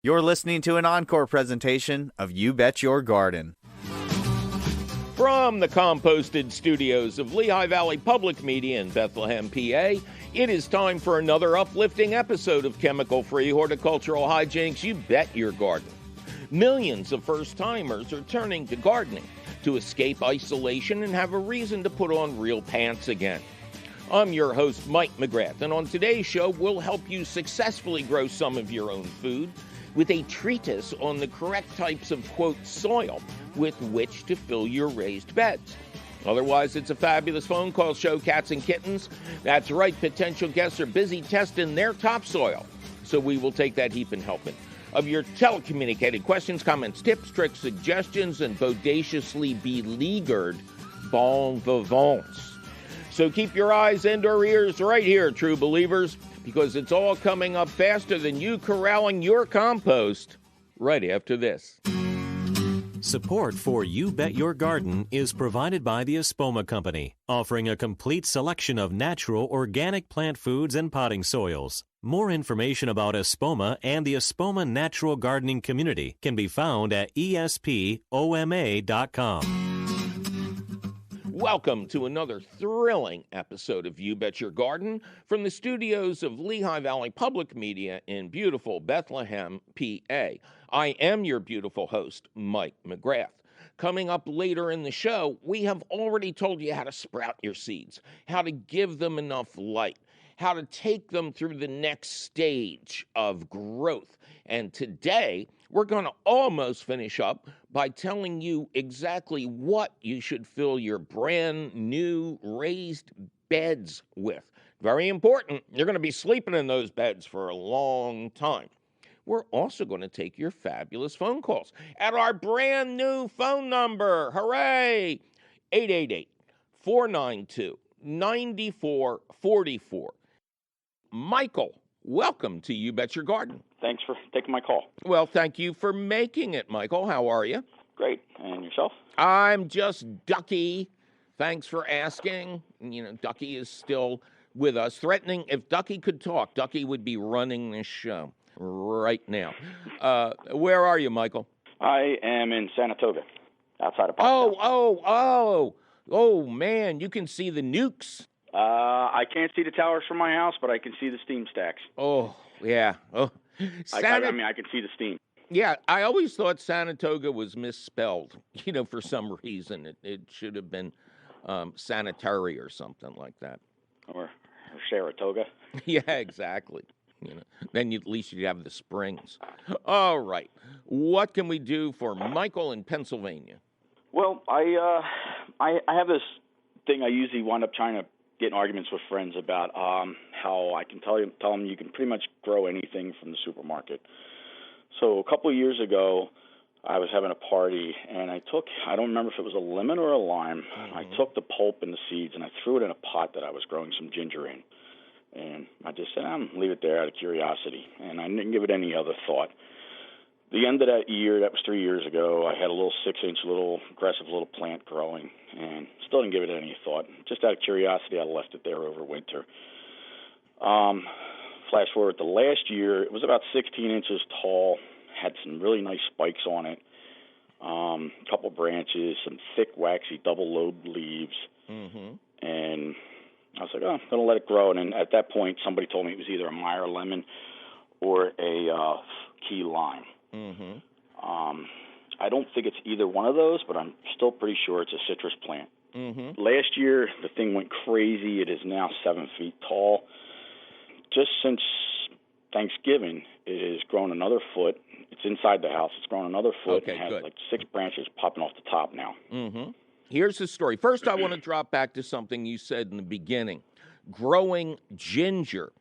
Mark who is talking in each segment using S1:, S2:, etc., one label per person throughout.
S1: You're listening to an encore presentation of You Bet Your Garden.
S2: From the Composted studios of Lehigh Valley Public Media in Bethlehem, PA, it is time for another uplifting episode of chemical-free horticultural hijinks. You Bet Your Garden. Millions of first-timers are turning to gardening to escape isolation and have a reason to put on real pants again. I'm your host, Mike McGrath, and on today's show, we'll help you successfully grow some of your own food with a treatise on the correct types of, quote, soil with which to fill your raised beds. Otherwise, it's a fabulous phone call show, cats and kittens. That's right, potential guests are busy testing their topsoil, so we will take that heap and help it. Of your telecommunicated questions, comments, tips, tricks, suggestions, and bodaciously beleaguered bon vivants. So keep your eyes and or ears right here, true believers, because it's all coming up faster than you corralling your compost right after this.
S3: Support for You Bet Your Garden is provided by the Espoma Company, offering a complete selection of natural organic plant foods and potting soils. More information about Espoma and the Espoma Natural Gardening Community can be found at espoma.com.
S2: Welcome to another thrilling episode of You Bet Your Garden from the studios of Lehigh Valley Public Media in beautiful Bethlehem, PA. I am your beautiful host, Mike McGrath. Coming up later in the show, we have already told you how to sprout your seeds, how to give them enough light, how to take them through the next stage of growth. And today, we're going to almost finish up by telling you exactly what you should fill your brand new raised beds with. Very important. You're going to be sleeping in those beds for a long time. We're also going to take your fabulous phone calls at our brand new phone number. Hooray! 888-492-9444. Michael, welcome to You Bet Your Garden.
S4: Thanks for taking my call.
S2: Well, thank you for making it, Michael. How are you?
S4: Great. And yourself?
S2: I'm just Ducky. Thanks for asking. You know, Ducky is still with us, threatening. If Ducky could talk, Ducky would be running this show right now. Where are you, Michael?
S4: I am in Saratoga, outside of Boston.
S2: Oh, man, you can see the nukes.
S4: I can't see the towers from my house, but I can see the steam stacks.
S2: Oh, yeah. Oh,
S4: I can see the steam.
S2: Yeah, I always thought Saratoga was misspelled, for some reason. It should have been sanitary or something like that.
S4: Or Saratoga.
S2: Yeah, exactly. Then at least you'd have the springs. All right. What can we do for Michael in Pennsylvania?
S4: Well, I have this thing I usually wind up trying to get in arguments with friends about how I can tell them you can pretty much grow anything from the supermarket. So a couple of years ago, I was having a party, and I don't remember if it was a lemon or a lime. Mm-hmm. I took the pulp and the seeds, and I threw it in a pot that I was growing some ginger in. And I just said, leave it there out of curiosity. And I didn't give it any other thought. The end of that year, that was 3 years ago, I had a little 6-inch aggressive little plant growing, and still didn't give it any thought. Just out of curiosity, I left it there over winter. Flash forward to last year, it was about 16 inches tall, had some really nice spikes on it, a couple branches, some thick, waxy, double-lobed leaves, and I was like, I'm going to let it grow. And then at that point, somebody told me it was either a Meyer lemon or a key lime. Mm-hmm. I don't think it's either one of those, but I'm still pretty sure it's a citrus plant. Mm-hmm. Last year, the thing went crazy. It is now 7 feet tall. Just since Thanksgiving, it has grown another foot. It's inside the house. It's grown another foot.
S2: Okay,
S4: and has
S2: good.
S4: like 6 branches popping off the top now.
S2: Mm-hmm. Here's the story. First, I want to drop back to something you said in the beginning. Growing ginger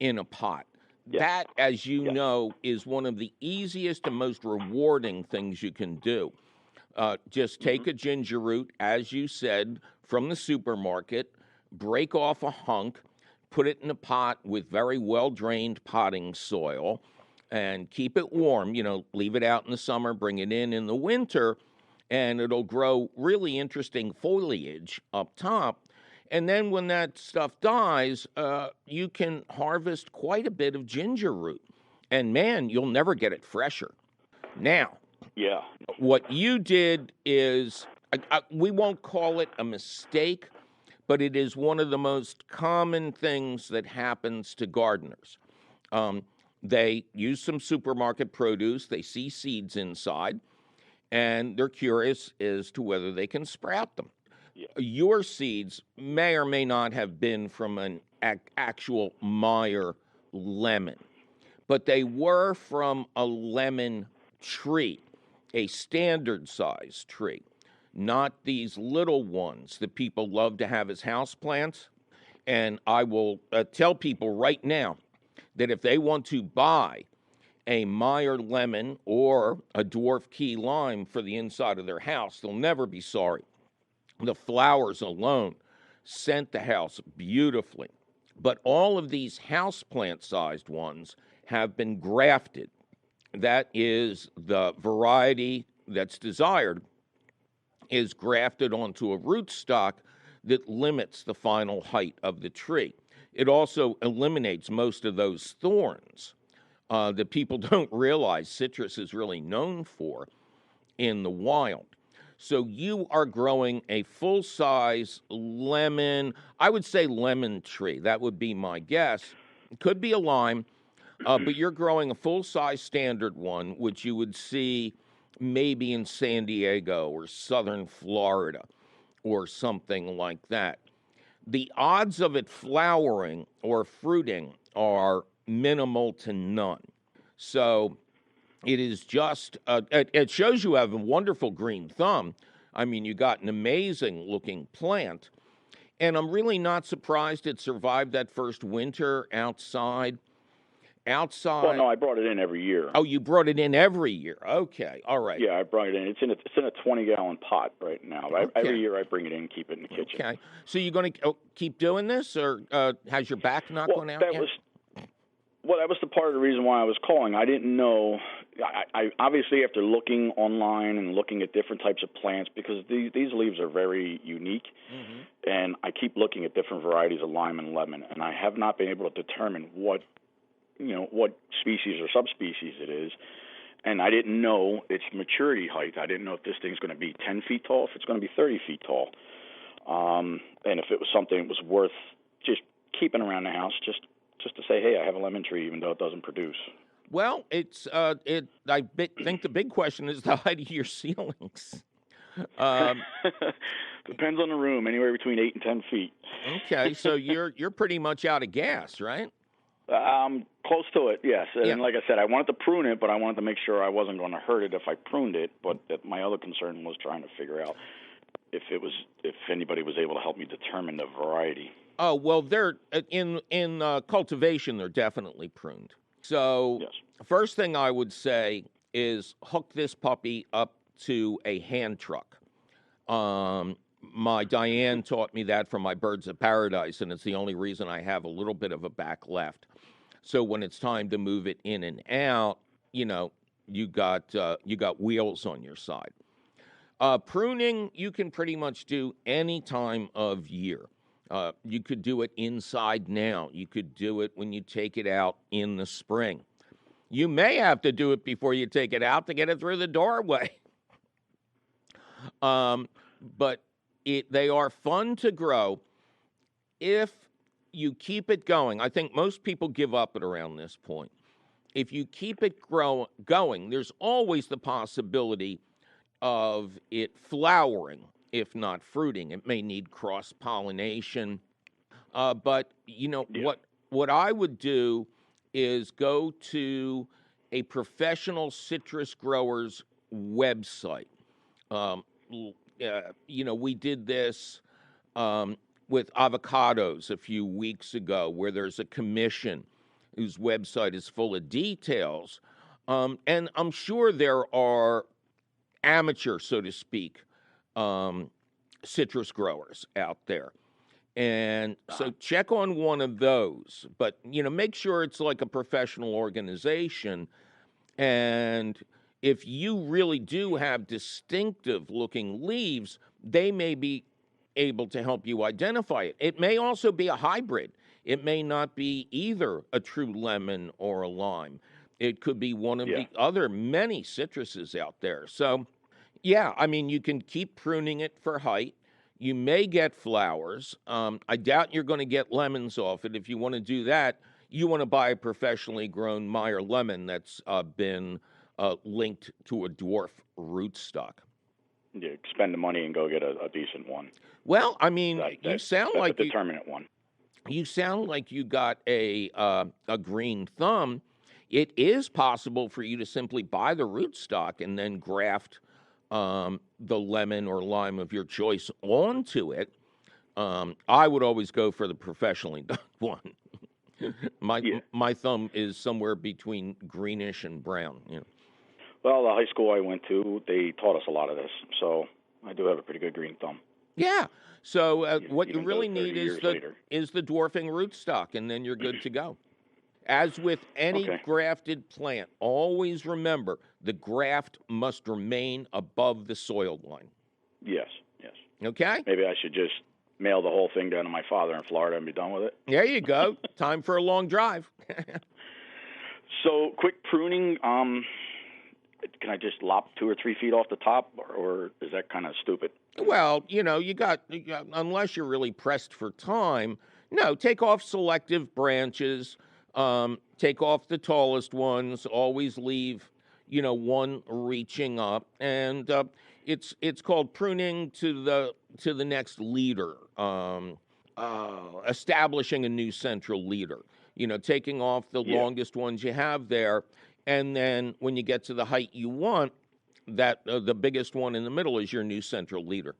S2: in a pot.
S4: Yes.
S2: That, as you know, is one of the easiest and most rewarding things you can do. Just take a ginger root, as you said, from the supermarket, break off a hunk, put it in a pot with very well-drained potting soil, and keep it warm. Leave it out in the summer, bring it in the winter, and it'll grow really interesting foliage up top. And then when that stuff dies, you can harvest quite a bit of ginger root. And man, you'll never get it fresher. Now,
S4: Yeah.
S2: what you did is, we won't call it a mistake, but it is one of the most common things that happens to gardeners. They use some supermarket produce, they see seeds inside, and they're curious as to whether they can sprout them.
S4: Yeah.
S2: Your seeds may or may not have been from an actual Meyer lemon, but they were from a lemon tree, a standard size tree, not these little ones that people love to have as houseplants. And I will tell people right now that if they want to buy a Meyer lemon or a dwarf key lime for the inside of their house, they'll never be sorry. The flowers alone scent the house beautifully. But all of these houseplant-sized ones have been grafted. That is, the variety that's desired is grafted onto a rootstock that limits the final height of the tree. It also eliminates most of those thorns that people don't realize citrus is really known for in the wild. So you are growing a full-size lemon, I would say lemon tree. That would be my guess. It could be a lime, but you're growing a full-size standard one, which you would see maybe in San Diego or southern Florida or something like that. The odds of it flowering or fruiting are minimal to none. So it is just, it shows you have a wonderful green thumb. I mean, you got an amazing looking plant. And I'm really not surprised it survived that first winter outside.
S4: Well, no, I brought it in every year.
S2: Oh, you brought it in every year. Okay, all right.
S4: Yeah, I brought it in. It's in a 20-gallon pot right now.
S2: Okay.
S4: Every year I bring it in and keep it in the kitchen.
S2: Okay. So you're going to keep doing this, or has your back not gone out yet?
S4: That was the part of the reason why I was calling. I didn't know. I obviously, after looking online and looking at different types of plants, because these leaves are very unique, and I keep looking at different varieties of lime and lemon, and I have not been able to determine what species or subspecies it is. And I didn't know its maturity height. I didn't know if this thing's going to be 10 feet tall, if it's going to be 30 feet tall, and if it was something that was worth just keeping around the house, just to say, hey, I have a lemon tree, even though it doesn't produce.
S2: Well, it's I think the big question is the height of your ceilings.
S4: Depends on the room, anywhere between 8 and 10 feet.
S2: Okay, so you're pretty much out of gas, right?
S4: Close to it, yes.
S2: Yeah.
S4: And like I said, I wanted to prune it, but I wanted to make sure I wasn't going to hurt it if I pruned it. But my other concern was trying to figure out if anybody was able to help me determine the variety.
S2: Oh, well, they're in cultivation, they're definitely pruned. So
S4: Yes.
S2: First thing I would say is hook this puppy up to a hand truck. My Diane taught me that from my Birds of Paradise, and it's the only reason I have a little bit of a back left. So when it's time to move it in and out, you got wheels on your side. Pruning you can pretty much do any time of year. You could do it inside now. You could do it when you take it out in the spring. You may have to do it before you take it out to get it through the doorway. But they are fun to grow if you keep it going. I think most people give up at around this point. If you keep it going, there's always the possibility of it flowering, if not fruiting. It may need cross-pollination. But, what I would do is go to a professional citrus grower's website. We did this with avocados a few weeks ago, where there's a commission whose website is full of details. And I'm sure there are amateur, so to speak, citrus growers out there. And so check on one of those. But, make sure it's like a professional organization. And if you really do have distinctive-looking leaves, they may be able to help you identify it. It may also be a hybrid. It may not be either a true lemon or a lime. It could be one of the other many citruses out there. So, yeah, I mean, you can keep pruning it for height. You may get flowers. I doubt you're going to get lemons off it. If you want to do that, you want to buy a professionally grown Meyer lemon that's been linked to a dwarf rootstock.
S4: Yeah, spend the money and go get a decent one.
S2: Well, I mean, you sound like
S4: a determinate one.
S2: You sound like you got a green thumb. It is possible for you to simply buy the rootstock and then graft the lemon or lime of your choice onto it. I would always go for the professionally done one. My thumb is somewhere between greenish and brown. You know.
S4: Well, the high school I went to, they taught us a lot of this, so I do have a pretty good green thumb.
S2: Yeah. So what you really need is the dwarfing rootstock, and then you're good to go. As with any grafted plant, always remember the graft must remain above the soil line.
S4: Yes.
S2: Okay?
S4: Maybe I should just mail the whole thing down to my father in Florida and be done with it.
S2: There you go. Time for a long drive.
S4: So, quick pruning. Can I just lop 2 or 3 feet off the top, or is that kind of stupid?
S2: Well, you got unless you're really pressed for time, no, take off selective branches. Take off the tallest ones. Always leave, one reaching up, and it's called pruning to the next leader. Establishing a new central leader. Taking off the longest ones you have there, and then when you get to the height you want, that the biggest one in the middle is your new central leader.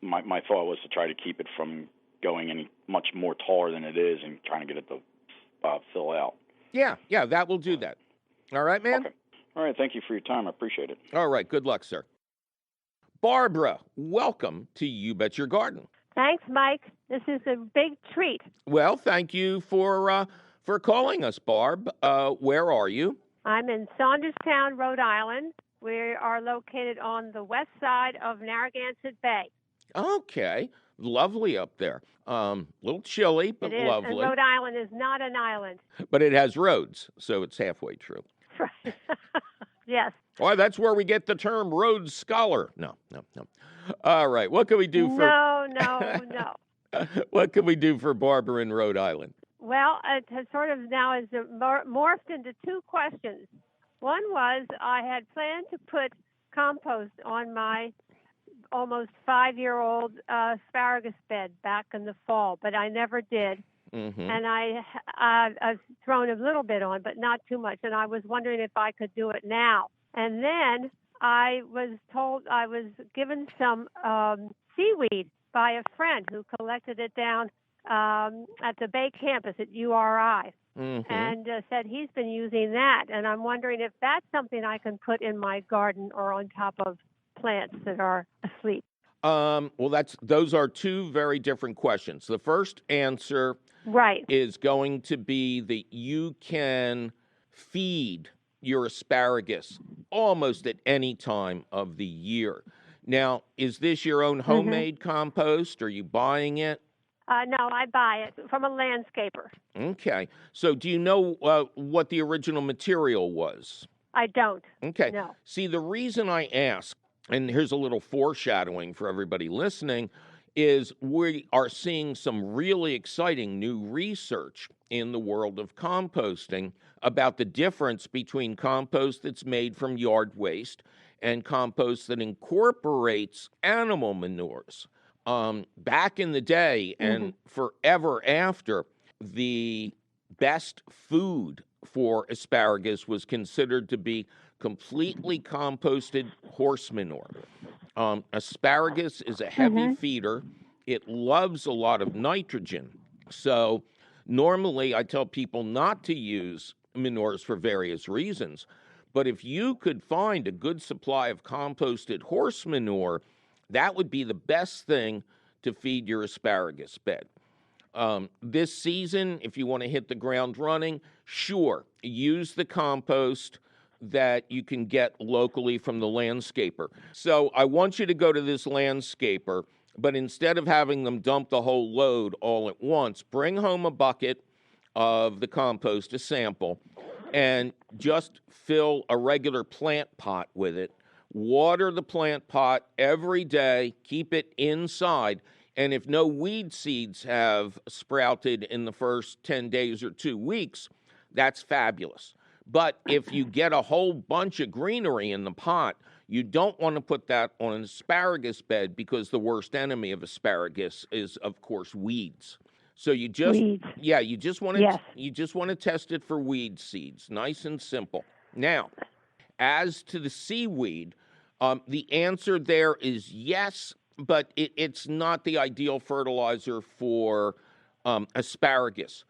S4: My thought was to try to keep it from going any much more taller than it is, and trying to get it to fill out.
S2: Yeah, that will do that. All right, man?
S4: Okay. All right, thank you for your time. I appreciate it.
S2: All right, good luck, sir. Barbara, welcome to You Bet Your Garden.
S5: Thanks, Mike. This is a big treat.
S2: Well, thank you for calling us, Barb. Where are you?
S5: I'm in Saunderstown, Rhode Island. We are located on the west side of Narragansett Bay.
S2: Okay. Lovely up there. Little chilly, but
S5: it is,
S2: lovely.
S5: And Rhode Island is not an island.
S2: But it has roads, so it's halfway true.
S5: Right. Yes.
S2: Well, that's where we get the term Rhodes Scholar. No. All right. What can we do for...
S5: No.
S2: What can we do for Barbara in Rhode Island?
S5: Well, it has sort of now is morphed into 2 questions. One was I had planned to put compost on my almost 5-year-old asparagus bed back in the fall, but I never did.
S2: Mm-hmm.
S5: And I've thrown a little bit on, but not too much. And I was wondering if I could do it now. And then I was given some seaweed by a friend who collected it down at the Bay campus at URI.
S2: Mm-hmm.
S5: And said he's been using that. And I'm wondering if that's something I can put in my garden or on top of plants that are asleep.
S2: Well, those are 2 very different questions. The first answer is going to be that you can feed your asparagus almost at any time of the year. Now, is this your own homemade compost? Are you buying it?
S5: No, I buy it from a landscaper.
S2: Okay. So do you know what the original material was?
S5: I don't.
S2: Okay.
S5: No.
S2: See, the reason I ask, and here's a little foreshadowing for everybody listening, is we are seeing some really exciting new research in the world of composting about the difference between compost that's made from yard waste and compost that incorporates animal manures. Back in the day and forever after, the best food for asparagus was considered to be completely composted horse manure. Asparagus is a heavy feeder. It loves a lot of nitrogen. So normally I tell people not to use manures for various reasons. But if you could find a good supply of composted horse manure, that would be the best thing to feed your asparagus bed. This season, if you want to hit the ground running, sure, use the compost that you can get locally from the landscaper. So I want you to go to this landscaper, but instead of having them dump the whole load all at once, bring home a bucket of the compost, a sample, and just fill a regular plant pot with it. Water the plant pot every day. Keep it inside. And if no weed seeds have sprouted in the first 10 days or 2 weeks, that's fabulous. But if you get a whole bunch of greenery in the pot, you don't want to put that on an asparagus bed, because the worst enemy of asparagus is, of course, weeds. So you just
S5: Weeds.
S2: you just want to
S5: Yes.
S2: test it for weed seeds. Nice and simple. Now, as to the seaweed, the answer there is yes, but it's not the ideal fertilizer for asparagus.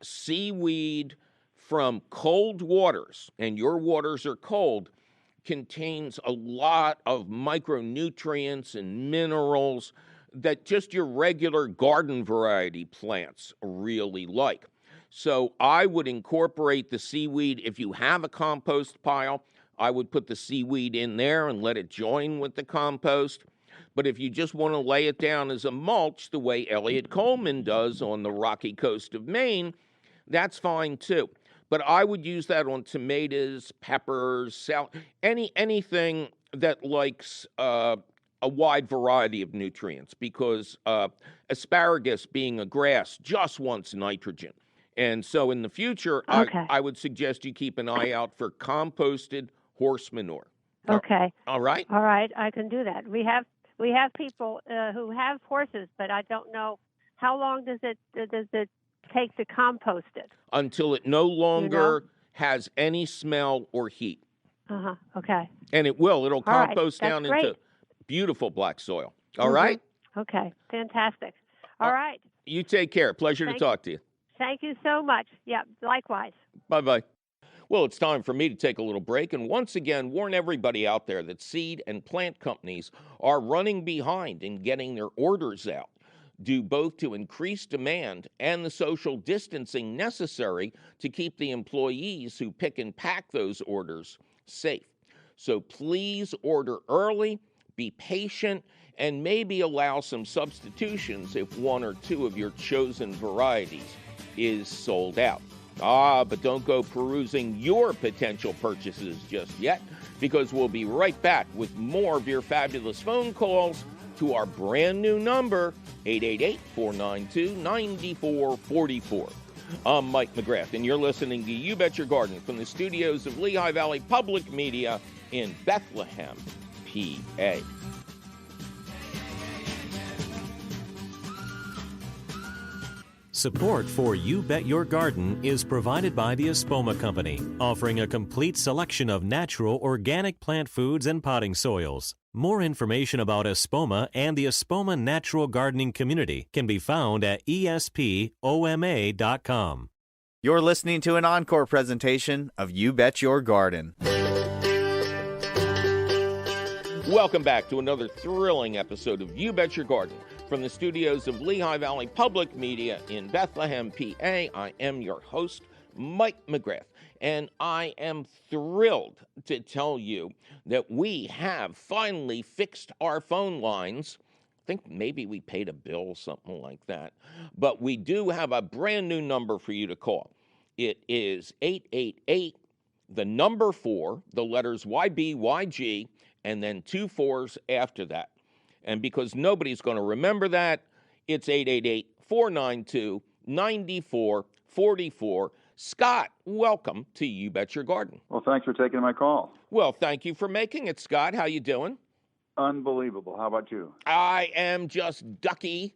S2: Seaweed from cold waters, and your waters are cold, contains a lot of micronutrients and minerals that just your regular garden variety plants really like. So I would incorporate the seaweed. If you have a compost pile, I would put the seaweed in there and let it join with the compost. But if you just want to lay it down as a mulch, the way Elliot Coleman does on the rocky coast of Maine, that's fine too. But I would use that on tomatoes, peppers, anything that likes a wide variety of nutrients, because asparagus, being a grass, just wants nitrogen. And so in the future,
S5: Okay.
S2: I would suggest you keep an eye out for composted horse manure.
S5: Okay.
S2: All right?
S5: All right, I can do that. We have people who have horses, but I don't know how long does it take to compost it?
S2: Until it no longer has any smell or heat.
S5: Okay.
S2: And it'll
S5: All right,
S2: compost
S5: that's
S2: down
S5: great.
S2: into beautiful black soil. All right?
S5: Okay, fantastic. All right.
S2: You take care. Pleasure to talk to you.
S5: Thank you so much. Yeah, likewise.
S2: Bye-bye. Well, it's time for me to take a little break and once again warn everybody out there that seed and plant companies are running behind in getting their orders out, due both to increased demand and the social distancing necessary to keep the employees who pick and pack those orders safe. So please order early, be patient, and maybe allow some substitutions if one or two of your chosen varieties is sold out. But don't go perusing your potential purchases just yet, because we'll be right back with more of your fabulous phone calls to our brand new number, 888-492-9444. I'm Mike McGrath, and you're listening to You Bet Your Garden from the studios of Lehigh Valley Public Media in Bethlehem, PA.
S3: Support for You Bet Your Garden is provided by the Espoma Company, offering a complete selection of natural organic plant foods and potting soils. More information about Espoma and the Espoma Natural Gardening Community can be found at espoma.com.
S1: You're listening to an encore presentation of You Bet Your Garden.
S2: Welcome back to another thrilling episode of You Bet Your Garden from the studios of Lehigh Valley Public Media in Bethlehem, PA. I am your host, Mike McGrath, and I am thrilled to tell you that we have finally fixed our phone lines. I think maybe we paid a bill, something like that. But we do have a brand new number for you to call. It is 888, the number 4, the letters YBYG, and then 2 4s after that. And because nobody's going to remember that, it's 888-492-9444. Scott, welcome to You Bet Your Garden.
S6: Well, thanks for taking my call.
S2: Well, thank you for making it, Scott. How you doing?
S6: Unbelievable. How about you?
S2: I am just ducky.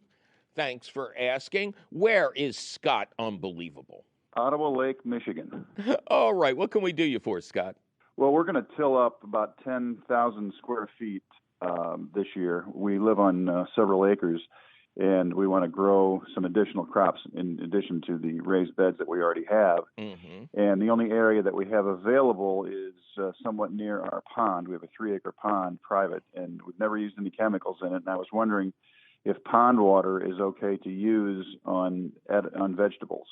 S2: Thanks for asking. Where is Scott unbelievable?
S6: Ottawa Lake, Michigan.
S2: All right. What can we do you for, Scott?
S6: Well, we're going to till up about 10,000 square feet this year. We live on several acres, and we want to grow some additional crops in addition to the raised beds that we already have.
S2: Mm-hmm.
S6: And the only area that we have available is somewhat near our pond. We have a 3-acre pond, private, and we've never used any chemicals in it. And I was wondering if pond water is okay to use on vegetables.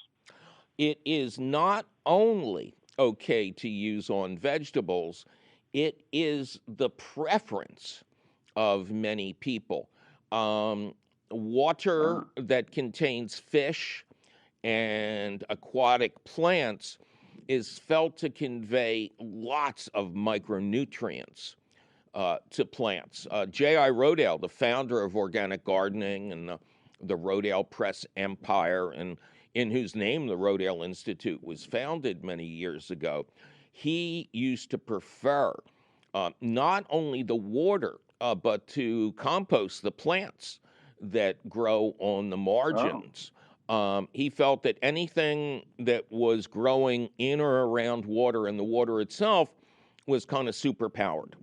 S2: It is not only okay to use on vegetables, it is the preference of many people. Water that contains fish and aquatic plants is felt to convey lots of micronutrients to plants. J.I. Rodale, the founder of organic gardening and the Rodale Press empire, and in whose name the Rodale Institute was founded many years ago, he used to prefer not only the water, but to compost the plants that grow on the margins. He felt that anything that was growing in or around water and the water itself was kind of superpowered.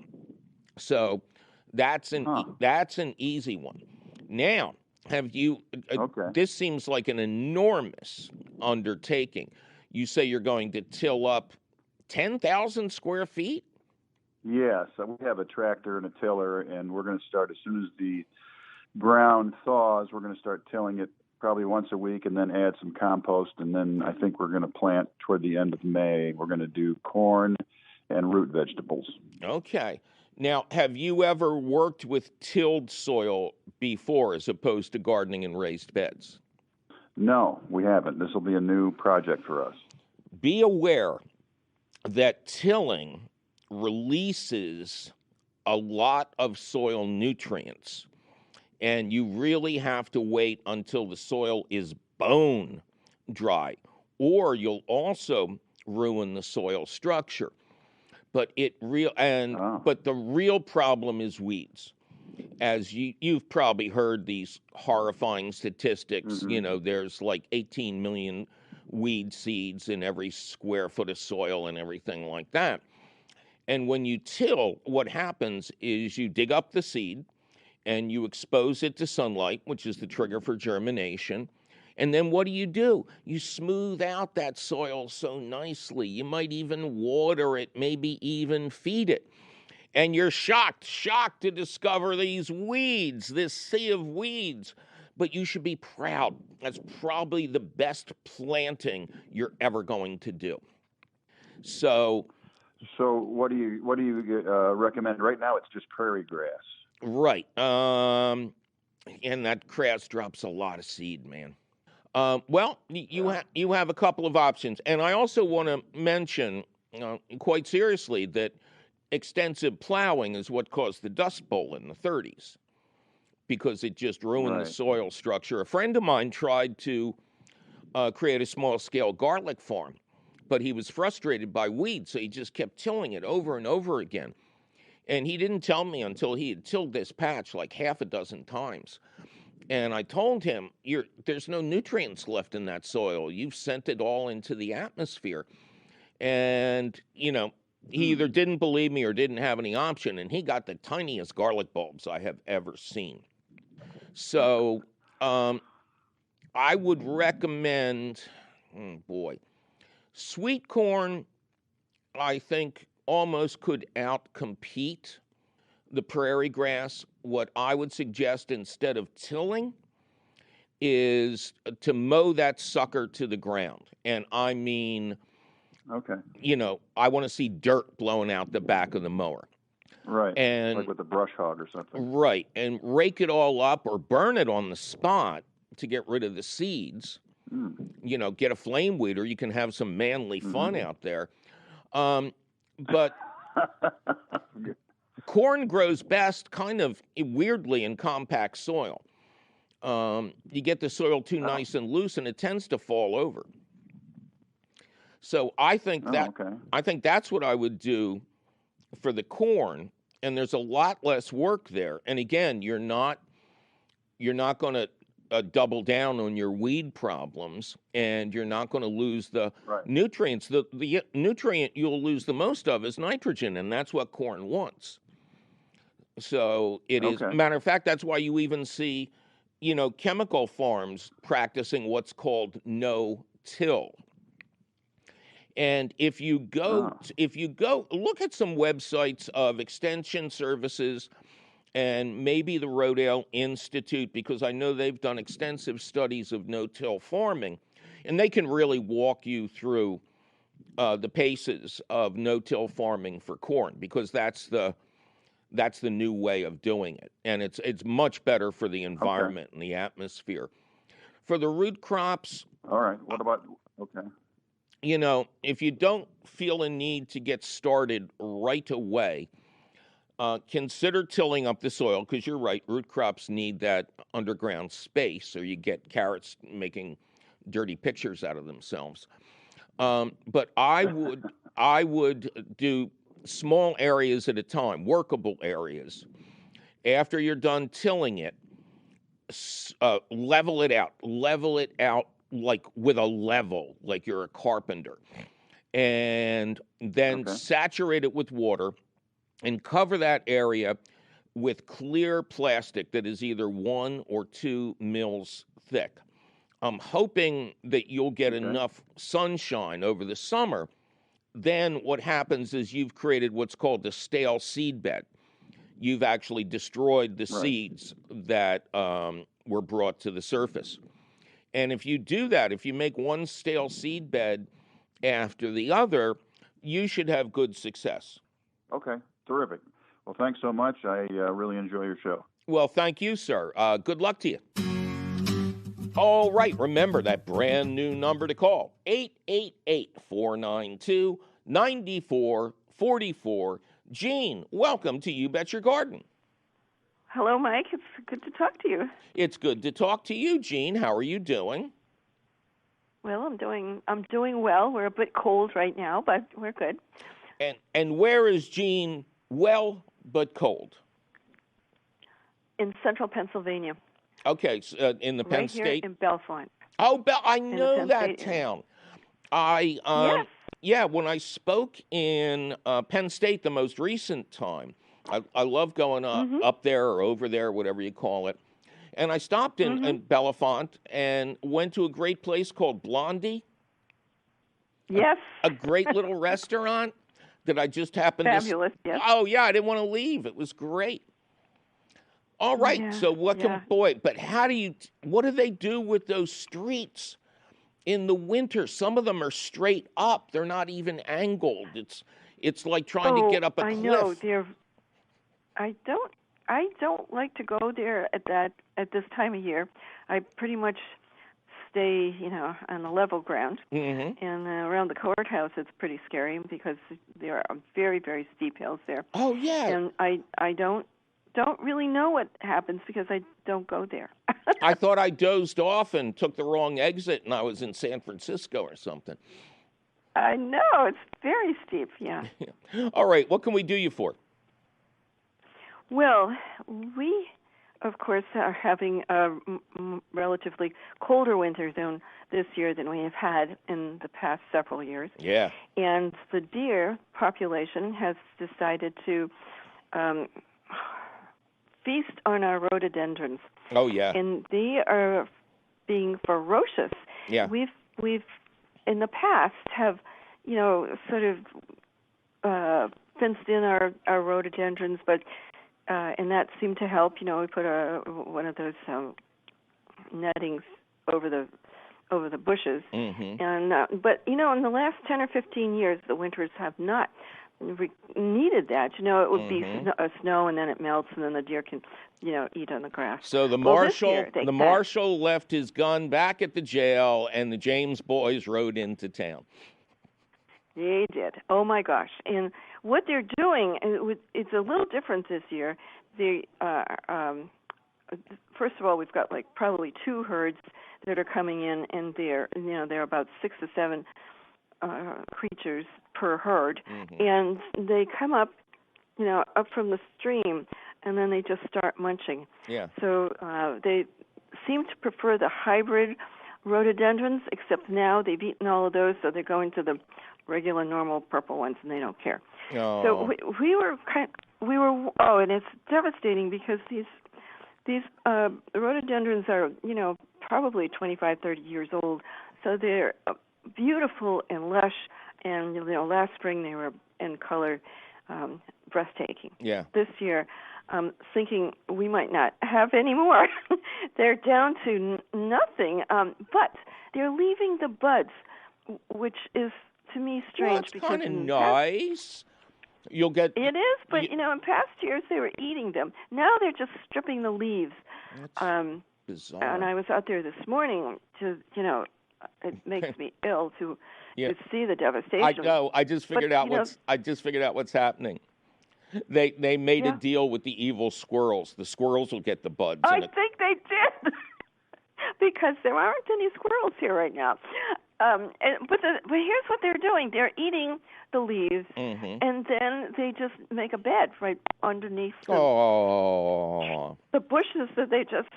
S2: So that's an easy one. Now, have you? This seems like an enormous undertaking. You say you're going to till up 10,000 square feet?
S6: Yes, we have a tractor and a tiller, and we're going to start as soon as the ground thaws. We're going to start tilling it probably once a week, and then add some compost, and then I think we're going to plant toward the end of May. We're going to do corn and root vegetables.
S2: Okay. Now, have you ever worked with tilled soil before as opposed to gardening in raised beds?
S6: No, we haven't. This will be a new project for us.
S2: Be aware that tilling releases a lot of soil nutrients, and you really have to wait until the soil is bone dry, or you'll also ruin the soil structure. But but the real problem is weeds. As you've probably heard these horrifying statistics. You know, there's like 18 million weed seeds in every square foot of soil and everything like that. And when you till, what happens is you dig up the seed and you expose it to sunlight, which is the trigger for germination. And then what do? You smooth out that soil so nicely. You might even water it, maybe even feed it. And you're shocked to discover these weeds, this sea of weeds. But you should be proud. That's probably the best planting you're ever going to do. So
S6: what do you recommend? Right now it's just prairie grass.
S2: Right. And that grass drops a lot of seed, man. Well, you have a couple of options. And I also want to mention, quite seriously, that extensive plowing is what caused the Dust Bowl in the 30s, because it just ruined the soil structure. A friend of mine tried to create a small-scale garlic farm, but he was frustrated by weeds, so he just kept tilling it over and over again. And he didn't tell me until he had tilled this patch like half a dozen times. And I told him, there's no nutrients left in that soil. You've sent it all into the atmosphere. And, he either didn't believe me or didn't have any option. And he got the tiniest garlic bulbs I have ever seen. So I would recommend, sweet corn, I think, almost could outcompete the prairie grass. What I would suggest instead of tilling is to mow that sucker to the ground. And I mean, I want to see dirt blowing out the back of the mower.
S6: Right.
S2: And
S6: like with a brush hog or something.
S2: Right. And rake it all up or burn it on the spot to get rid of the seeds. Get a flame weeder. You can have some manly fun out there. But corn grows best kind of weirdly in compact soil. You get the soil too nice and loose, and it tends to fall over. So I think that's what I would do for the corn, and there's a lot less work there. And again, you're not going to double down on your weed problems, and you're not going to lose the nutrients. The nutrient you'll lose the most of is nitrogen, and that's what corn wants. So it is. Matter of fact, that's why you even see, chemical farms practicing what's called no-till. And if you go look at some websites of extension services and maybe the Rodale Institute, because I know they've done extensive studies of no-till farming, and they can really walk you through the paces of no-till farming for corn, because that's the new way of doing it, and it's much better for the environment and the atmosphere. For the root crops,
S6: all right. What about
S2: if you don't feel a need to get started right away, consider tilling up the soil, because you're right, root crops need that underground space, or you get carrots making dirty pictures out of themselves. But I would do small areas at a time, workable areas. After you're done tilling it, level it out like with a level, like you're a carpenter, and then saturate it with water and cover that area with clear plastic that is either 1 or 2 mils thick. I'm hoping that you'll get enough sunshine over the summer. Then what happens is you've created what's called a stale seed bed. You've actually destroyed the seeds that were brought to the surface. And if you do that, if you make one stale seed bed after the other, you should have good success.
S6: Okay, terrific. Well, thanks so much. I really enjoy your show.
S2: Well, thank you, sir. Good luck to you. All right, remember that brand new number to call, 888-492-9444. Gene, welcome to You Bet Your Garden.
S7: Hello, Mike. It's good to talk to you.
S2: It's good to talk to you, Gene. How are you doing?
S7: Well, I'm doing well. We're a bit cold right now, but we're good.
S2: And where is Gene well but cold?
S7: In central Pennsylvania.
S2: Okay, so, in the Penn
S7: right here
S2: State?
S7: in Bellefonte.
S2: Oh, I know that town.
S7: Yes.
S2: Yeah, when I spoke in Penn State the most recent time, I love going up there or over there, whatever you call it. And I stopped in Bellefonte and went to a great place called Blondie.
S7: Yes.
S2: A great little restaurant that I just happened
S7: Fabulous, yes.
S2: Oh, yeah, I didn't want to leave. It was great. All right, so what do they do with those streets in the winter? Some of them are straight up. They're not even angled. It's like trying to get up a cliff.
S7: I know. I don't like to go there at this time of year. I pretty much stay, on the level ground. And around the courthouse, it's pretty scary because there are very, very steep hills there.
S2: Oh, yeah.
S7: And I don't really know what happens because I don't go there.
S2: I thought I dozed off and took the wrong exit, and I was in San Francisco or something.
S7: I know. It's very steep, yeah.
S2: All right. What can we do you for?
S7: Well, we, of course, are having a relatively colder winter zone this year than we have had in the past several years.
S2: Yeah.
S7: And the deer population has decided to feast on our rhododendrons.
S2: Oh, yeah.
S7: And they are being ferocious.
S2: Yeah.
S7: We've in the past have, sort of fenced in our rhododendrons, but and that seemed to help. We put one of those nettings over the bushes. And but in the last 10 or 15 years, the winters have not needed that. It would be snow, and then it melts, and then the deer can, eat on the grass.
S2: So the marshal left his gun back at the jail, and the James boys rode into town.
S7: They did. Oh my gosh! And what they're doing, it's a little different this year. They, first of all, we've got like probably 2 herds that are coming in, and they're about 6 to 7 creatures per herd, and they come up, up from the stream, and then they just start munching.
S2: Yeah.
S7: So they seem to prefer the hybrid rhododendrons, except now they've eaten all of those, so they're going to the regular, normal purple ones, and they don't care.
S2: Oh.
S7: So we were, and it's devastating because these rhododendrons are, probably 25, 30 years old, so they're beautiful and lush, and last spring they were in color breathtaking.
S2: Yeah.
S7: This year, thinking we might not have any more. They're down to nothing, but they're leaving the buds, which is to me strange.
S2: Well, that's kind of nice. You'll get
S7: it is, but in past years they were eating them. Now they're just stripping the leaves.
S2: That's bizarre.
S7: And I was out there this morning to it makes me ill to
S2: Yeah.
S7: to see the devastation.
S2: I know. I just figured out
S7: you know-
S2: what's happening. They made a
S7: Yeah.
S2: deal with the evil squirrels. The squirrels will get the buds.
S7: I think they did because there aren't any squirrels here right now. But here's what they're doing: they're eating the leaves, and then they just make a bed right underneath the bushes that they just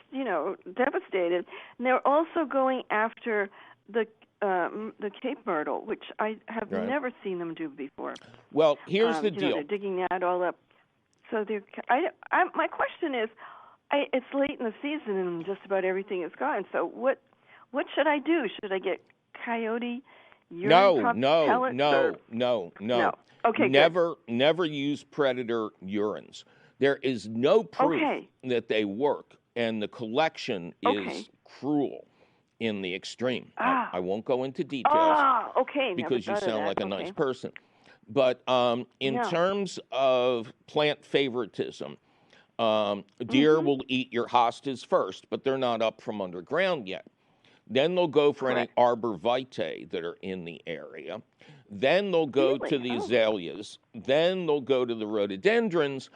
S7: devastated. And they're also going after the Cape myrtle, which I have never seen them do before.
S2: Well, here's the deal.
S7: They're digging that all up. So my question is, it's late in the season and just about everything is gone. So what should I do? Should I get coyote urine pellets?
S2: No.
S7: Okay,
S2: never use predator urines. There is no proof that they work, and the collection is cruel in the extreme. I won't go into details because you sound like a nice person. But in terms of plant favoritism, deer will eat your hostas first, but they're not up from underground yet. Then they'll go for any arborvitae that are in the area. Then they'll go to the azaleas. Then they'll go to the rhododendrons.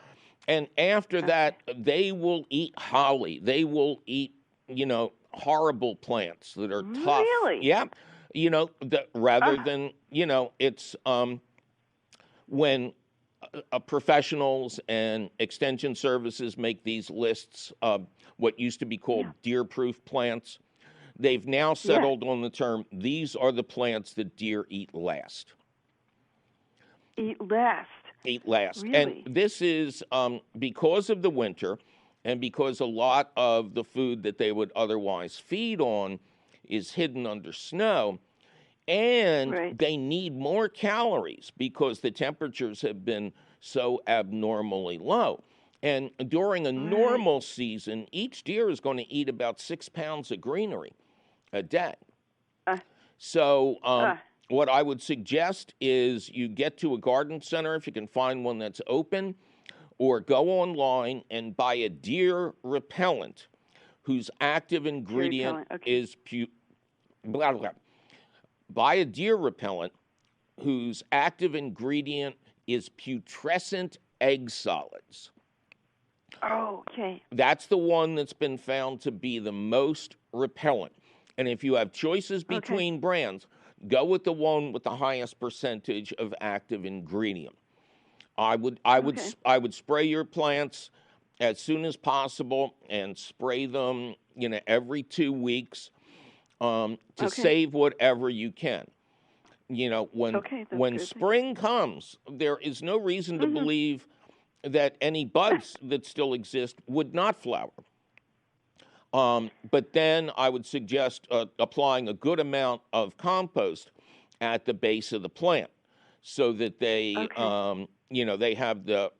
S2: And after that, they will eat holly. They will eat, horrible plants that are tough.
S7: Really?
S2: Yeah. Rather than, it's when professionals and extension services make these lists of what used to be called deer-proof plants. They've now settled on the term, these are the plants that deer eat last.
S7: Eat last.
S2: Really?
S7: And
S2: this is because of the winter and because a lot of the food that they would otherwise feed on is hidden under snow. And they need more calories because the temperatures have been so abnormally low. And during a normal season, each deer is going to eat about 6 pounds of greenery a day. So what I would suggest is you get to a garden center if you can find one that's open, or go online and buy a deer repellent whose active ingredient is buy a deer repellent whose active ingredient is putrescent egg solids.
S7: Oh, okay.
S2: That's the one that's been found to be the most repellent. And if you have choices between brands, go with the one with the highest percentage of active ingredient. I would spray your plants as soon as possible and spray them, every 2 weeks to save whatever you can. When spring comes, there is no reason to believe that any buds that still exist would not flower. But then I would suggest applying a good amount of compost at the base of the plant so that they, they have the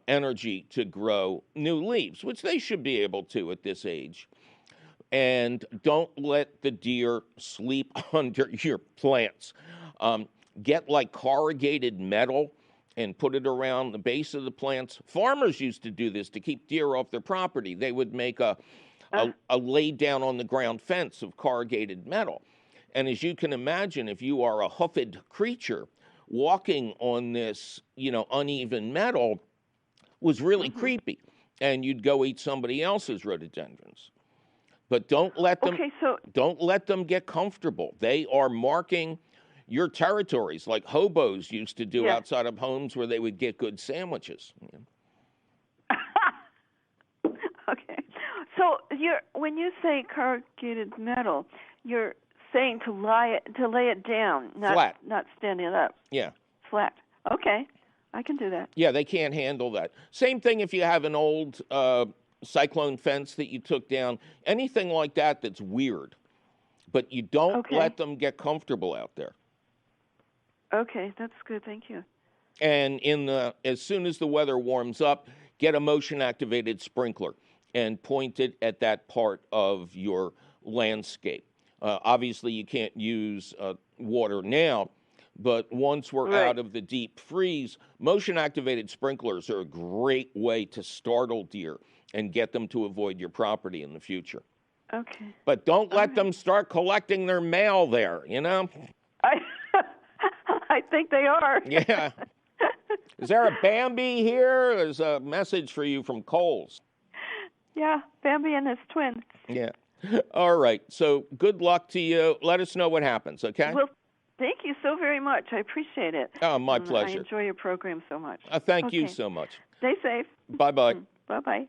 S2: energy to grow new leaves, which they should be able to at this age. And don't let the deer sleep under your plants. Get like corrugated metal and put it around the base of the plants. Farmers used to do this to keep deer off their property. They would make a laid down on the ground fence of corrugated metal. And as you can imagine, if you are a hoofed creature, walking on this, uneven metal was really creepy. And you'd go eat somebody else's rhododendrons. But don't let them get comfortable. They are marking your territories like hobos used to do outside of homes where they would get good sandwiches.
S7: Okay. So when you say corrugated metal, you're saying to lay it down,
S2: flat,
S7: not standing up.
S2: Yeah.
S7: Flat. Okay. I can do that.
S2: Yeah, they can't handle that. Same thing if you have an old cyclone fence that you took down, anything like that that's weird. But you don't let them get comfortable out there.
S7: Okay, that's good. Thank you.
S2: And as soon as the weather warms up, get a motion-activated sprinkler and point it at that part of your landscape. Obviously, you can't use water now, but once we're out of the deep freeze, motion-activated sprinklers are a great way to startle deer and get them to avoid your property in the future.
S7: Okay.
S2: But don't let
S7: right.
S2: them start collecting their mail there, you know?
S7: I think they are.
S2: Yeah. Is there a Bambi here? There's a message for you from Coles.
S7: Yeah, Bambi and his twin.
S2: Yeah. All right. So good luck to you. Let us know what happens, okay?
S7: Well, thank you so very much. I appreciate it.
S2: Oh, my pleasure.
S7: I enjoy your program so much.
S2: Thank you so much.
S7: Stay safe.
S2: Bye-bye.
S7: Bye-bye.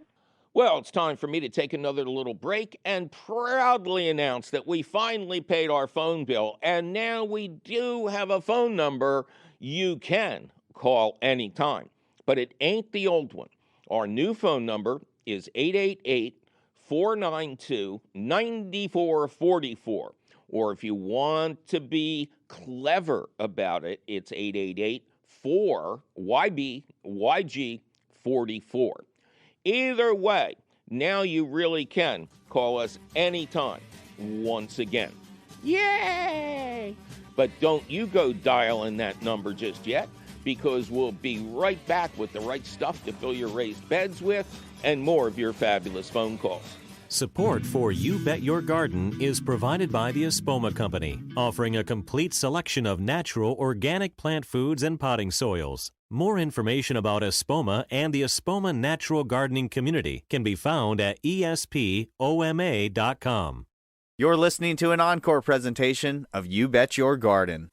S2: Well, it's time for me to take another little break and proudly announce that we finally paid our phone bill, and now we do have a phone number you can call anytime. But it ain't the old one. Our new phone number is 888-492-9444. Or if you want to be clever about it, it's 888-4YB-YG-44. Either way, now you really can call us anytime, once again. Yay! But don't you go dialing that number just yet, because we'll be right back with the right stuff to fill your raised beds with and more of your fabulous phone calls.
S3: Support for You Bet Your Garden is provided by the Espoma Company, offering a complete selection of natural organic plant foods and potting soils. More information about Espoma and the Espoma Natural Gardening Community can be found at espoma.com.
S1: You're listening to an encore presentation of You Bet Your Garden.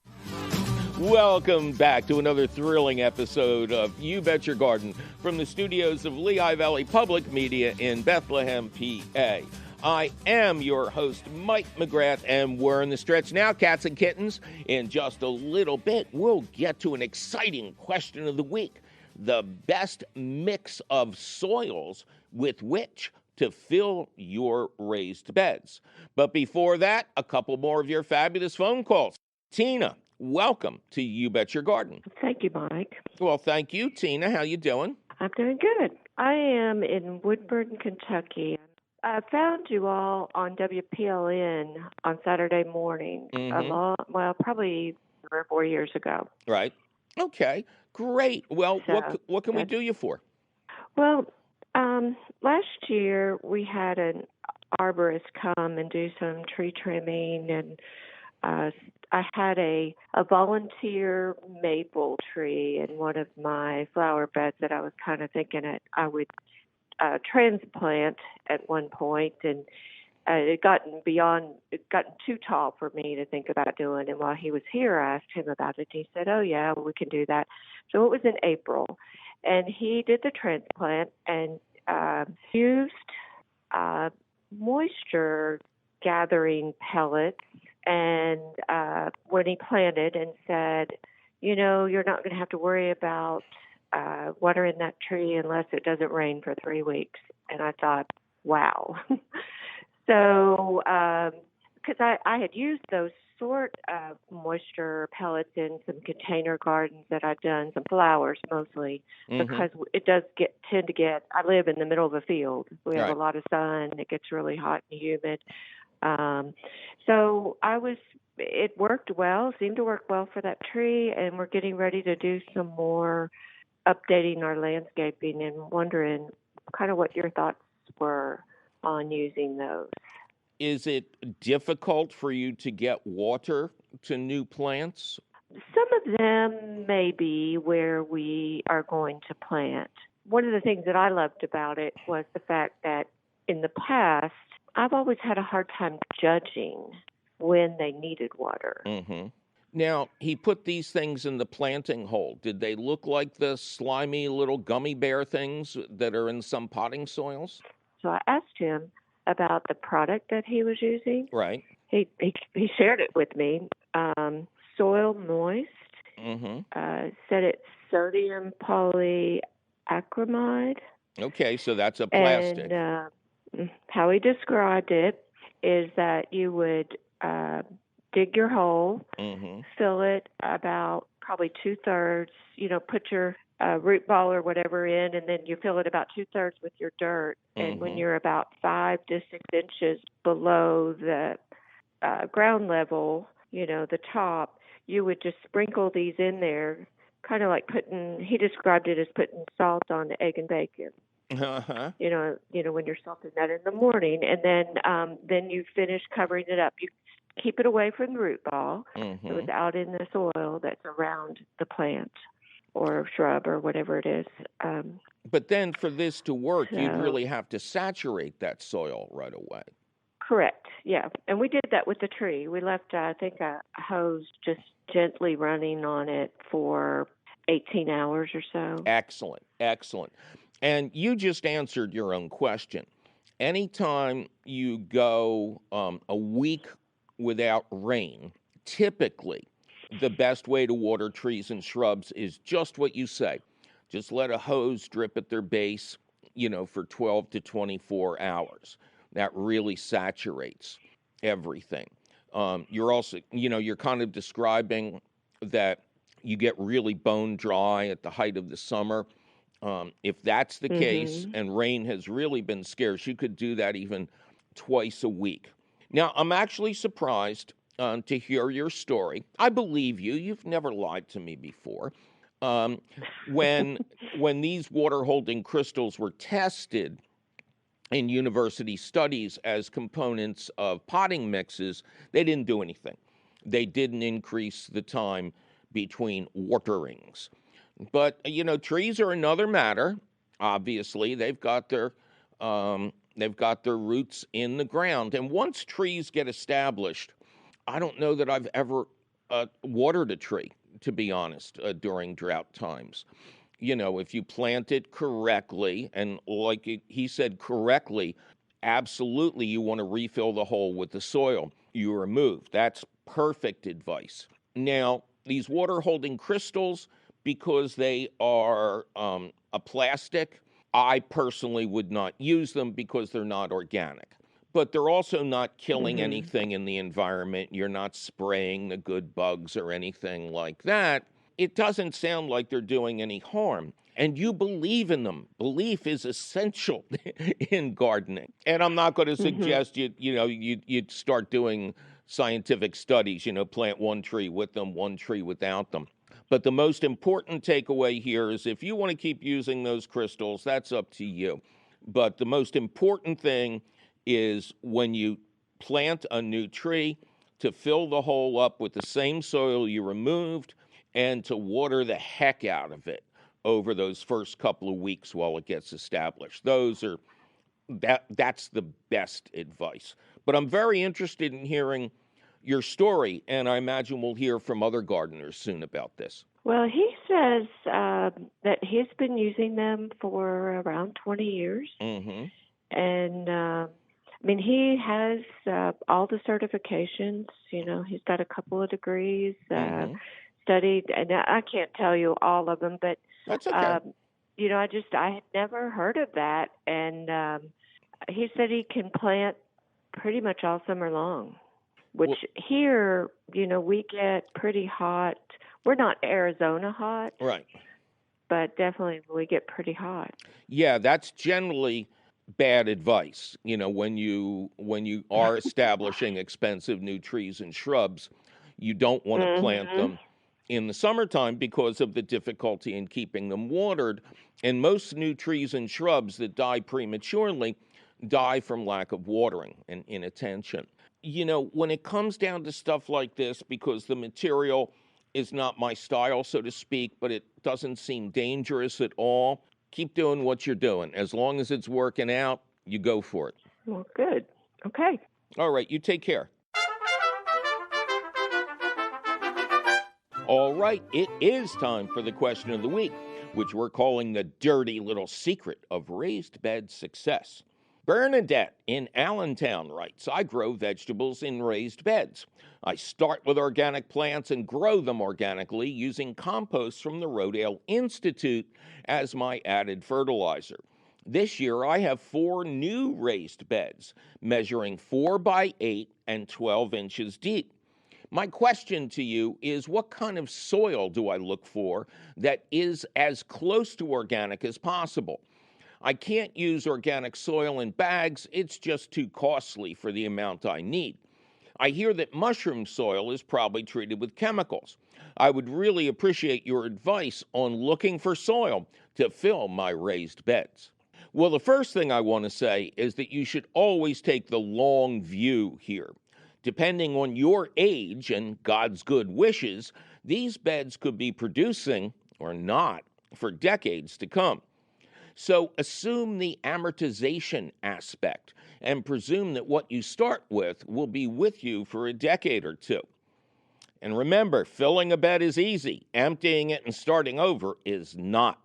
S2: Welcome back to another thrilling episode of You Bet Your Garden from the studios of Lehigh Valley Public Media in Bethlehem, PA. I am your host, Mike McGrath, and we're in the stretch now, cats and kittens. In just a little bit, we'll get to an exciting question of the week: the best mix of soils with which to fill your raised beds. But before that, a couple more of your fabulous phone calls. Tina, welcome to You Bet Your Garden.
S8: Thank you, Mike.
S2: Well, thank you, Tina. How you doing?
S8: I'm doing good. I am in Woodburn, Kentucky. I found you all on WPLN on Saturday morning, probably 3 or 4 years ago.
S2: Right. Okay, great. Well,
S8: So,
S2: what can we do you for?
S8: Well, last year we had an arborist come and do some tree trimming, and I had a volunteer maple tree in one of my flower beds that I was kind of thinking I would transplant at one point, and it gotten too tall for me to think about doing. And while he was here, I asked him about it. He said, "Oh yeah, we can do that." So it was in April, and he did the transplant and used moisture gathering pellets. And when he planted, and said, you're not going to have to worry about watering that tree unless it doesn't rain for 3 weeks. And I thought, wow. So, because I had used those sort of moisture pellets in some container gardens that I've done, some flowers mostly, because it does tend to get, I live in the middle of a field. We have a lot of sun. It gets really hot and humid. So it worked well, seemed to work well for that tree, and we're getting ready to do some more updating our landscaping, and wondering kind of what your thoughts were on using those.
S2: Is it difficult for you to get water to new plants?
S8: Some of them may be where we are going to plant. One of the things that I loved about it was the fact that in the past, I've always had a hard time judging when they needed water.
S2: Mm-hmm. Now, he put these things in the planting hole. Did they look like the slimy little gummy bear things that are in some potting soils?
S8: So I asked him about the product that he was using.
S2: Right.
S8: He shared it with me. Soil moist. Said it's sodium polyacrylate.
S2: Okay, so that's a plastic.
S8: And how he described it is that you would dig your hole, fill it about probably 2/3, put your root ball or whatever in, and then you fill it about 2/3 with your dirt. And when you're about 5 to 6 inches below the ground level, the top, you would just sprinkle these in there, kind of like he described it as putting salt on egg and bacon.
S2: Uh-huh.
S8: When you're salting that in the morning, and then you finish covering it up. You keep it away from the root ball, so it's out in the soil that's around the plant or shrub or whatever it is.
S2: But then for this to work, you'd
S8: So-
S2: really have to saturate that soil right away.
S8: Correct. Yeah, and we did that with the tree. We left, I think, a hose just gently running on it for 18 hours or so.
S2: Excellent, excellent. And you just answered your own question. Anytime you go a week without rain, typically the best way to water trees and shrubs is just what you say. Just let a hose drip at their base, for 12 to 24 hours. That really saturates everything. You're also, you're kind of describing that you get really bone dry at the height of the summer. If that's the case and rain has really been scarce, you could do that even twice a week. Now, I'm actually surprised to hear your story. I believe you. You've never lied to me before. When these water holding crystals were tested in university studies as components of potting mixes, they didn't do anything. They didn't increase the time between waterings. But trees are another matter. Obviously, they've got their roots in the ground, and once trees get established, I don't know that I've ever watered a tree, to be honest, during drought times. If you plant it correctly, and like he said correctly, absolutely you want to refill the hole with the soil you removed. That's perfect advice. Now, these water holding crystals, because they are a plastic, I personally would not use them because they're not organic. But they're also not killing anything in the environment. You're not spraying the good bugs or anything like that. It doesn't sound like they're doing any harm. And you believe in them. Belief is essential in gardening. And I'm not going to suggest you'd start doing scientific studies, plant one tree with them, one tree without them. But the most important takeaway here is if you want to keep using those crystals, that's up to you. But the most important thing is when you plant a new tree, to fill the hole up with the same soil you removed and to water the heck out of it over those first couple of weeks while it gets established. That's the best advice. But I'm very interested in hearing your story, and I imagine we'll hear from other gardeners soon about this.
S8: Well, he says that he's been using them for around 20 years. And he has all the certifications. He's got a couple of degrees, studied, and I can't tell you all of them, but
S2: that's okay.
S8: I had never heard of that. And he said he can plant pretty much all summer long, which here, we get pretty hot. We're not Arizona hot.
S2: Right.
S8: But definitely we get pretty hot.
S2: Yeah, that's generally bad advice. When you are establishing expensive new trees and shrubs, you don't want to plant them in the summertime because of the difficulty in keeping them watered. And most new trees and shrubs that die prematurely die from lack of watering and inattention. When it comes down to stuff like this, because the material is not my style, so to speak, but it doesn't seem dangerous at all, keep doing what you're doing. As long as it's working out, you go for it.
S8: Well, good. Okay.
S2: All right, you take care. All right, it is time for the question of the week, which we're calling the dirty little secret of raised bed success. Bernadette in Allentown writes, I grow vegetables in raised beds. I start with organic plants and grow them organically using compost from the Rodale Institute as my added fertilizer. This year, I have 4 new raised beds measuring 4 by 8 and 12 inches deep. My question to you is, what kind of soil do I look for that is as close to organic as possible? I can't use organic soil in bags. It's just too costly for the amount I need. I hear that mushroom soil is probably treated with chemicals. I would really appreciate your advice on looking for soil to fill my raised beds. Well, the first thing I want to say is that you should always take the long view here. Depending on your age and God's good wishes, these beds could be producing or not for decades to come. So assume the amortization aspect and presume that what you start with will be with you for a decade or two. And remember, filling a bed is easy. Emptying it and starting over is not.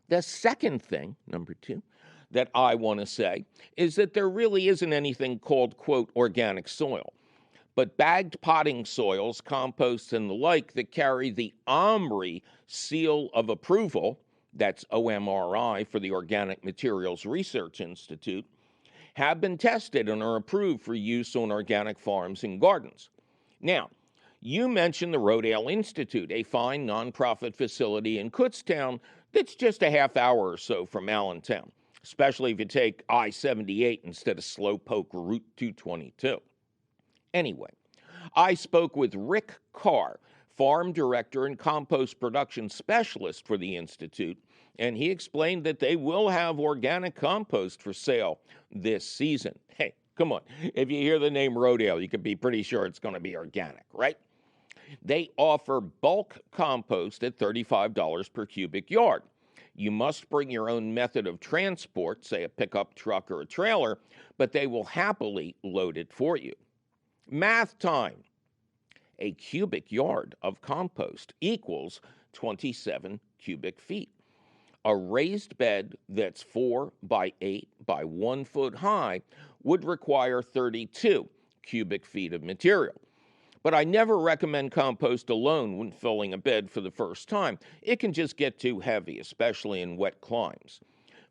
S2: The second thing, number 2, that I want to say is that there really isn't anything called, quote, organic soil. But bagged potting soils, composts, and the like that carry the OMRI seal of approval, that's OMRI for the Organic Materials Research Institute, have been tested and are approved for use on organic farms and gardens. Now, you mentioned the Rodale Institute, a fine nonprofit facility in Kutztown that's just a half hour or so from Allentown, especially if you take I-78 instead of slowpoke Route 222. Anyway, I spoke with Rick Carr, farm director and compost production specialist for the Institute, and he explained that they will have organic compost for sale this season. Hey, come on. If you hear the name Rodale, you can be pretty sure it's going to be organic, right? They offer bulk compost at $35 per cubic yard. You must bring your own method of transport, say a pickup truck or a trailer, but they will happily load it for you. Math time. A cubic yard of compost equals 27 cubic feet. A raised bed that's 4 by 8 by 1 foot high would require 32 cubic feet of material. But I never recommend compost alone when filling a bed for the first time. It can just get too heavy, especially in wet climes.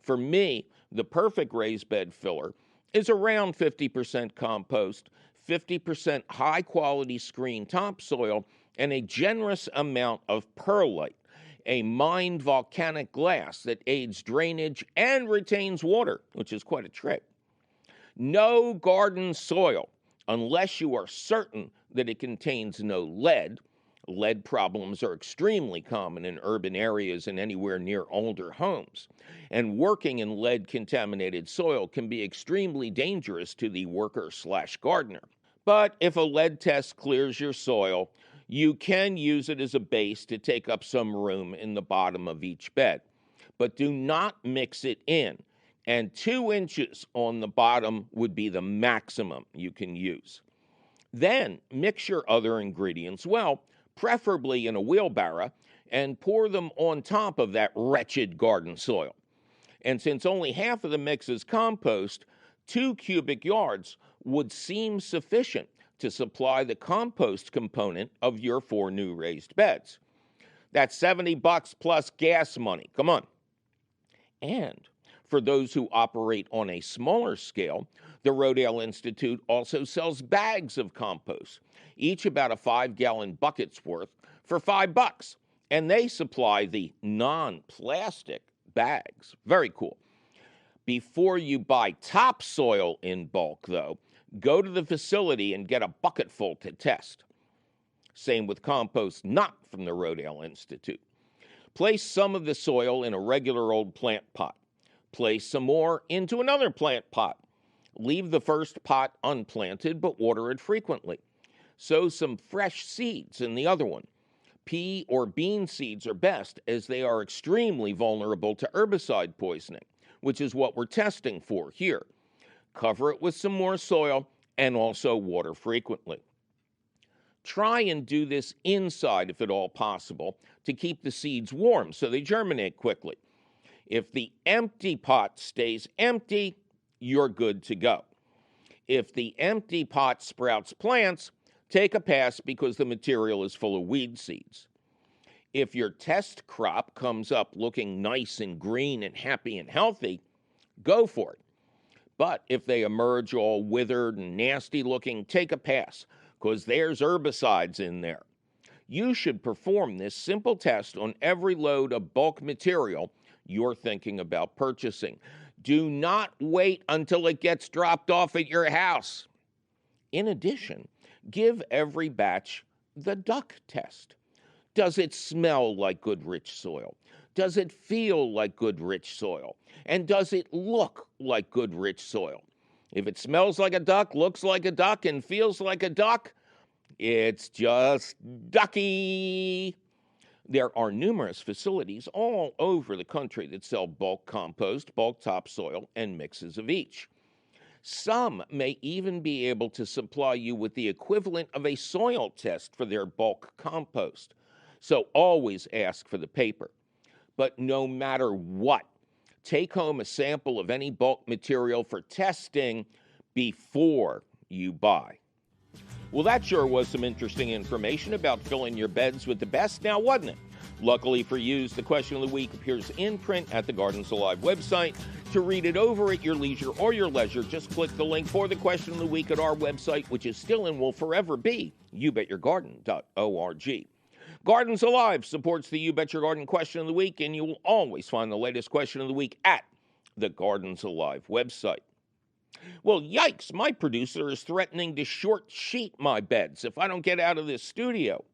S2: For me, the perfect raised bed filler is around 50% compost, 50% high-quality screen topsoil, and a generous amount of perlite, a mined volcanic glass that aids drainage and retains water, which is quite a trick. No garden soil unless you are certain that it contains no lead. Lead problems are extremely common in urban areas and anywhere near older homes. And working in lead-contaminated soil can be extremely dangerous to the worker/gardener. But if a lead test clears your soil, you can use it as a base to take up some room in the bottom of each bed. But do not mix it in. And 2 inches on the bottom would be the maximum you can use. Then mix your other ingredients well, preferably in a wheelbarrow, and pour them on top of that wretched garden soil. And since only half of the mix is compost, 2 cubic yards would seem sufficient to supply the compost component of your 4 new raised beds. That's $70 plus gas money. Come on. And for those who operate on a smaller scale, the Rodale Institute also sells bags of compost, each about a 5-gallon bucket's worth, for $5. And they supply the non-plastic bags. Very cool. Before you buy topsoil in bulk, though, go to the facility and get a bucketful to test. Same with compost not from the Rodale Institute. Place some of the soil in a regular old plant pot. Place some more into another plant pot. Leave the first pot unplanted, but water it frequently. Sow some fresh seeds in the other one. Pea or bean seeds are best, as they are extremely vulnerable to herbicide poisoning, which is what we're testing for here. Cover it with some more soil and also water frequently. Try and do this inside, if at all possible, to keep the seeds warm so they germinate quickly. If the empty pot stays empty, you're good to go. If the empty pot sprouts plants, take a pass because the material is full of weed seeds. If your test crop comes up looking nice and green and happy and healthy, go for it. But if they emerge all withered and nasty looking, take a pass because there's herbicides in there. You should perform this simple test on every load of bulk material you're thinking about purchasing. Do not wait until it gets dropped off at your house. In addition, give every batch the duck test. Does it smell like good rich soil? does it feel like good, rich soil? And does it look like good, rich soil? If it smells like a duck, looks like a duck, and feels like a duck, it's just ducky. There are numerous facilities all over the country that sell bulk compost, bulk topsoil, and mixes of each. Some may even be able to supply you with the equivalent of a soil test for their bulk compost. So always ask for the paper. But no matter what, take home a sample of any bulk material for testing before you buy. Well, that sure was some interesting information about filling your beds with the best, now wasn't it? Luckily for you, the question of the week appears in print at the Gardens Alive website. To read it over at your leisure or your leisure, just click the link for the question of the week at our website, which is still and will forever be youbetyourgarden.org. Gardens Alive supports the You Bet Your Garden question of the week, and you will always find the latest question of the week at the Gardens Alive website. Well, yikes, my producer is threatening to short sheet my beds if I don't get out of this studio.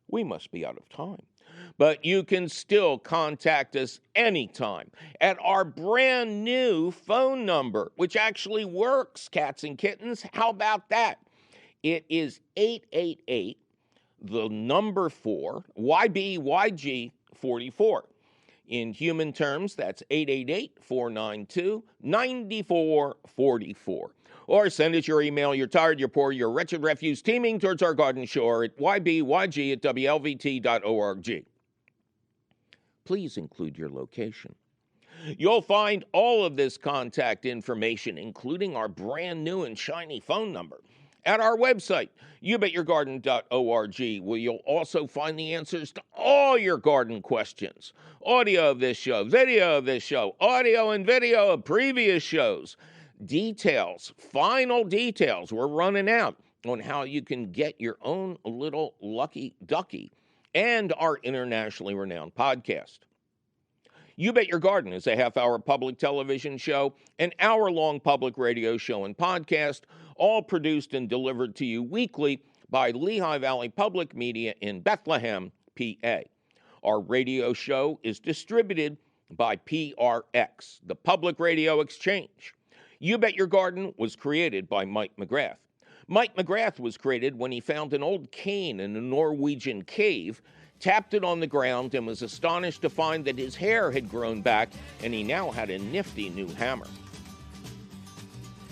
S2: We must be out of time. But you can still contact us anytime at our brand new phone number, which actually works, cats and kittens. How about that? It is 888, the number 4, YBYG 44. In human terms, that's 888-492-9444. Or send us your email, you're tired, you're poor, you're wretched refuse teeming towards our garden shore at ybyg@wlvt.org. Please include your location. You'll find all of this contact information, including our brand new and shiny phone number, at our website, youbetyourgarden.org, where you'll also find the answers to all your garden questions. Audio of this show, video of this show, audio and video of previous shows. Details, final details, we're running out on how you can get your own little lucky ducky and our internationally renowned podcast. You Bet Your Garden is a half-hour public television show, an hour-long public radio show and podcast, all produced and delivered to you weekly by Lehigh Valley Public Media in Bethlehem, PA. Our radio show is distributed by PRX, the Public Radio Exchange. You Bet Your Garden was created by Mike McGrath. Mike McGrath was created when he found an old cane in a Norwegian cave, tapped it on the ground, and was astonished to find that his hair had grown back, and he now had a nifty new hammer.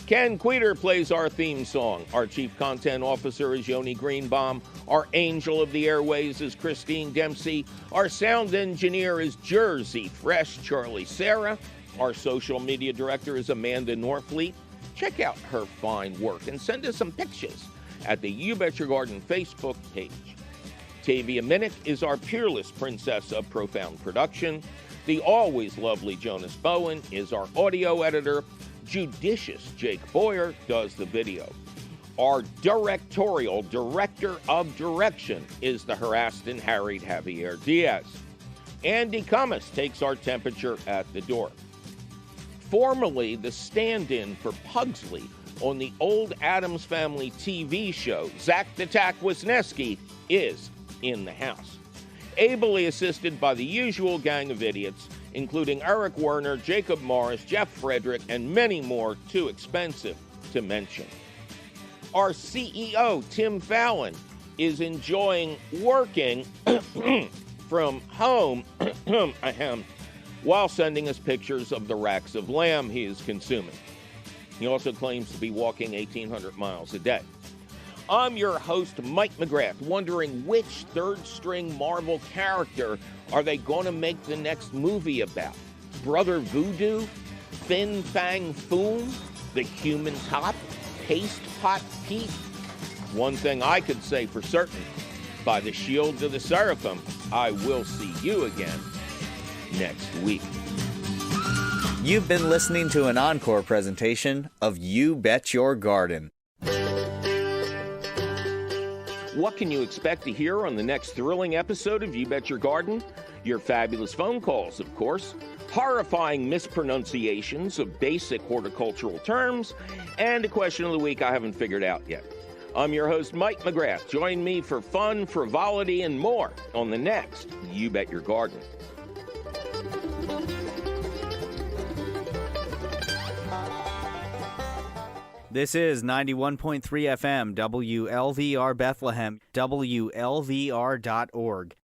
S2: Ken Queter plays our theme song. Our Chief Content Officer is Yoni Greenbaum. Our Angel of the Airways is Christine Dempsey. Our Sound Engineer is Jersey Fresh Charlie Sarah. Our Social Media Director is Amanda Norfleet. Check out her fine work and send us some pictures at the You Bet Your Garden Facebook page. Tavia Minnick is our peerless princess of profound production. The always lovely Jonas Bowen is our audio editor. Judicious Jake Boyer does the video. Our directorial director of direction is the harassed and harried Javier Diaz. Andy Cummins takes our temperature at the door. Formerly the stand-in for Pugsley on the old Addams Family TV show, Zach the Tack Wisniewski is in the house, ably assisted by the usual gang of idiots, including Eric Werner, Jacob Morris, Jeff Frederick, and many more too expensive to mention. Our CEO, Tim Fallon, is enjoying working from home while sending us pictures of the racks of lamb he is consuming. He also claims to be walking 1,800 miles a day. I'm your host, Mike McGrath, wondering which third-string Marvel character are they going to make the next movie about? Brother Voodoo? Fin Fang Foom? The Human Top? Paste Pot Pete? One thing I could say for certain, by the shields of the Seraphim, I will see you again next week.
S1: You've been listening to an encore presentation of You Bet Your Garden.
S2: What can you expect to hear on the next thrilling episode of You Bet Your Garden? Your fabulous phone calls, of course, horrifying mispronunciations of basic horticultural terms, and a question of the week I haven't figured out yet. I'm your host, Mike McGrath. Join me for fun, frivolity, and more on the next You Bet Your Garden.
S1: This is 91.3 FM, WLVR Bethlehem, WLVR.org.